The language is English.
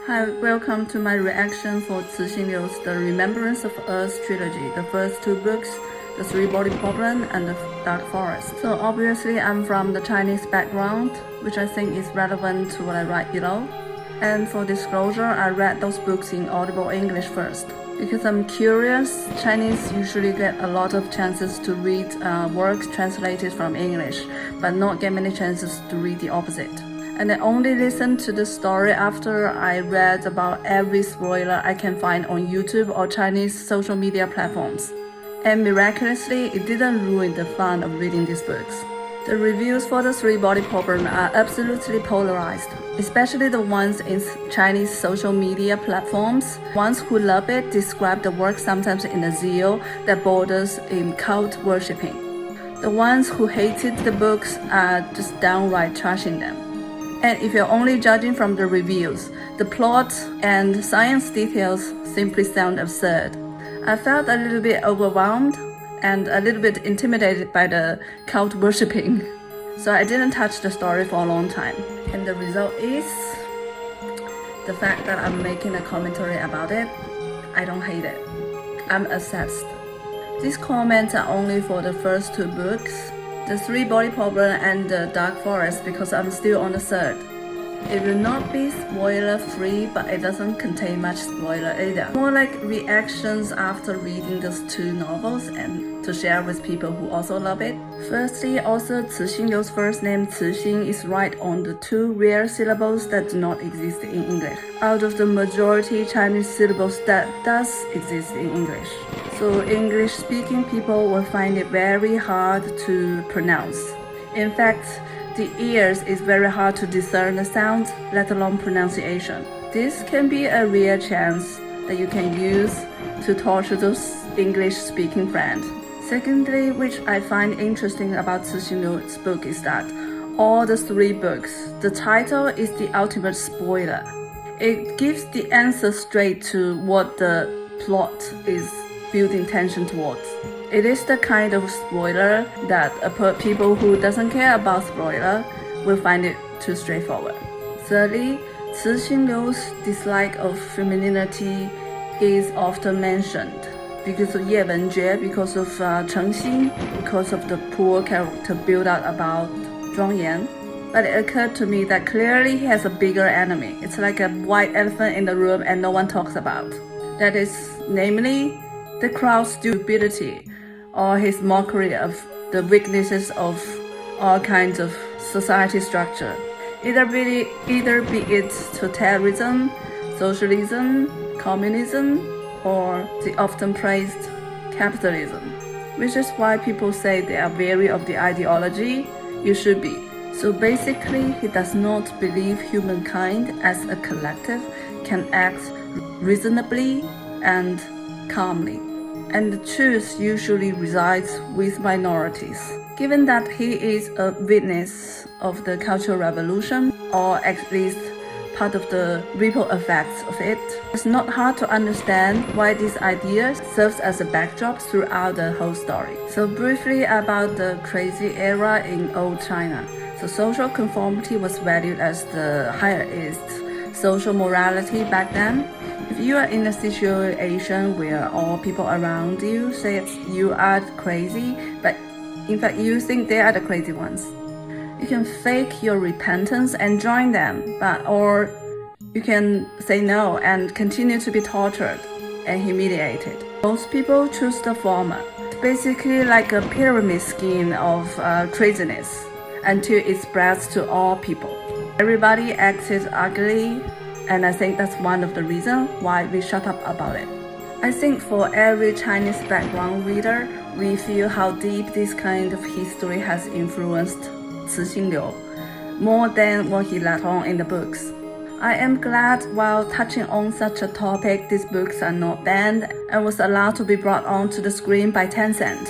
Hi, welcome to my reaction for Cixin Liu's The Remembrance of Earth trilogy, the first two books, The Three-Body Problem and The Dark Forest. So obviously I'm from the Chinese background, which I think is relevant to what I write below. And for disclosure, I read those books in Audible English first. Because I'm curious, Chinese usually get a lot of chances to read works translated from English, but not get many chances to read the opposite. And I only listened to the story after I read about every spoiler I can find on YouTube or Chinese social media platforms. And miraculously, it didn't ruin the fun of reading these books. The reviews for the Three-Body Problem are absolutely polarized, especially the ones in Chinese social media platforms. Ones who love it describe the work sometimes in a zeal that borders in cult worshipping. The ones who hated the books are just downright trashing them. And if you're only judging from the reviews, the plot and science details simply sound absurd. I felt a little bit overwhelmed and a little bit intimidated by the cult worshipping, so I didn't touch the story for a long time. And the result is the fact that I'm making a commentary about it. I don't hate it. I'm obsessed. These comments are only for the first two books, The Three-Body Problem and The Dark Forest, because I'm still on the third. It will not be spoiler-free, but it doesn't contain much spoiler either. More like reactions after reading those two novels and to share with people who also love it. Firstly, author Cixin Liu's first name Cixin is right on the two rare syllables that do not exist in English, out of the majority Chinese syllables that does exist in English. So English-speaking people will find it very hard to pronounce. In fact, the ears is very hard to discern the sound, let alone pronunciation. This can be a real chance that you can use to torture those English-speaking friends. Secondly, which I find interesting about Cixin Liu's book is that all the three books, the title is the ultimate spoiler. It gives the answer straight to what the plot is building tension towards. It is the kind of spoiler that people who doesn't care about spoiler will find it too straightforward. Thirdly, Cixin Liu's dislike of femininity is often mentioned because of Ye Wenjue, because of Cheng Xin, because of the poor character build-up about Zhuang Yan. But it occurred to me that clearly he has a bigger enemy. It's like a white elephant in the room and no one talks about. That is, namely, the crowd's stupidity, or his mockery of the weaknesses of all kinds of society structure. Either be it totalitarianism, socialism, communism, or the often praised capitalism. Which is why people say they are wary of the ideology. You should be. So basically, he does not believe humankind as a collective can act reasonably and calmly. And the truth usually resides with minorities. Given that he is a witness of the Cultural Revolution, or at least part of the ripple effects of it, it's not hard to understand why this idea serves as a backdrop throughout the whole story. So briefly about the crazy era in old China. So social conformity was valued as the highest social morality back then. If you are in a situation where all people around you say you are crazy, but in fact you think they are the crazy ones, you can fake your repentance and join them, or you can say no and continue to be tortured and humiliated. Most people choose the former. It's basically like a pyramid scheme of craziness until it spreads to all people. Everybody acted ugly. And I think that's one of the reasons why we shut up about it. I think for every Chinese background reader, we feel how deep this kind of history has influenced Cixin Liu, more than what he let on in the books. I am glad while touching on such a topic, these books are not banned and was allowed to be brought onto the screen by Tencent.